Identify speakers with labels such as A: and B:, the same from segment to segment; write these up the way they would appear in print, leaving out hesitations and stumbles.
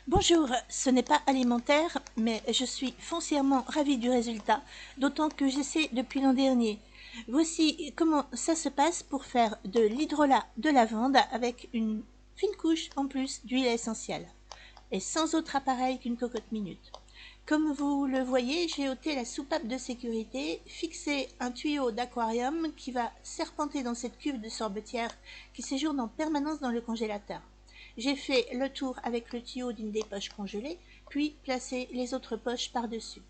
A: Bonjour, ce n'est pas alimentaire, mais je suis foncièrement ravie du résultat, d'autant que j'essaie depuis l'an dernier. Voici comment ça se passe pour faire de l'hydrolat de lavande avec une fine couche en plus d'huile essentielle, et sans autre appareil qu'une cocotte minute. Comme vous le voyez, j'ai ôté la soupape de sécurité, fixé un tuyau d'aquarium qui va serpenter dans cette cuve de sorbetière qui séjourne en permanence dans le congélateur. J'ai fait le tour avec le tuyau d'une des poches congelées, puis placé les autres poches par-dessus.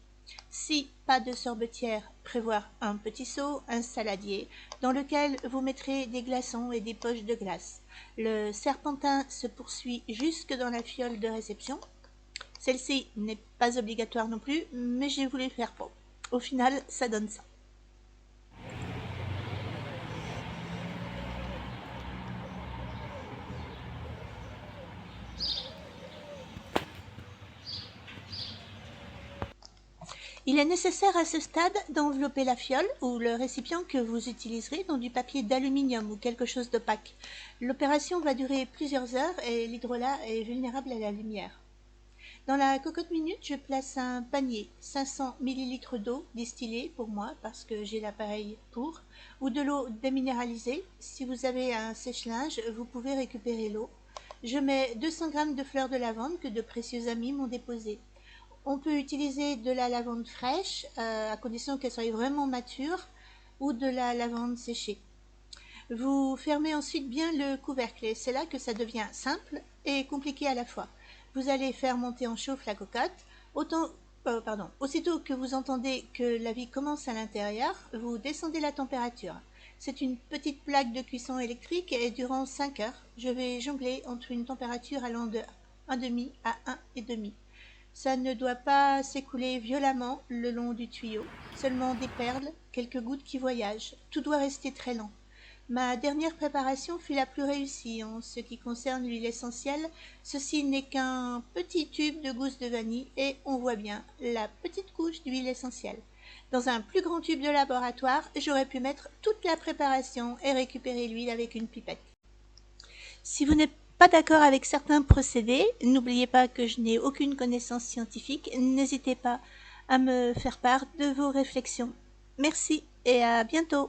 A: Si pas de sorbetière, prévoir un petit seau, un saladier, dans lequel vous mettrez des glaçons et des poches de glace. Le serpentin se poursuit jusque dans la fiole de réception. Celle-ci n'est pas obligatoire non plus, mais j'ai voulu faire pour. Au final, ça donne ça. Il est nécessaire à ce stade d'envelopper la fiole ou le récipient que vous utiliserez dans du papier d'aluminium ou quelque chose d'opaque. L'opération va durer plusieurs heures et l'hydrolat est vulnérable à la lumière. Dans la cocotte minute, je place un panier, 500 ml d'eau distillée pour moi parce que j'ai l'appareil pour, ou de l'eau déminéralisée. Si vous avez un sèche-linge, vous pouvez récupérer l'eau. Je mets 200 g de fleurs de lavande que de précieux amis m'ont déposées. On peut utiliser de la lavande fraîche, à condition qu'elle soit vraiment mature, ou de la lavande séchée. Vous fermez ensuite bien le couvercle et c'est là que ça devient simple et compliqué à la fois. Vous allez faire monter en chauffe la cocotte. Aussitôt que vous entendez que la vie commence à l'intérieur, vous descendez la température. C'est une petite plaque de cuisson électrique et durant 5 heures, je vais jongler entre une température allant de 1,5 à 1,5. Ça ne doit pas s'écouler violemment le long du tuyau, seulement des perles, quelques gouttes qui voyagent. Tout doit rester très lent. Ma dernière préparation fut la plus réussie en ce qui concerne l'huile essentielle. Ceci n'est qu'un petit tube de gousse de vanille et on voit bien la petite couche d'huile essentielle. Dans un plus grand tube de laboratoire, j'aurais pu mettre toute la préparation et récupérer l'huile avec une pipette. Si vous n'êtes pas d'accord avec certains procédés, n'oubliez pas que je n'ai aucune connaissance scientifique. N'hésitez pas à me faire part de vos réflexions. Merci et à bientôt.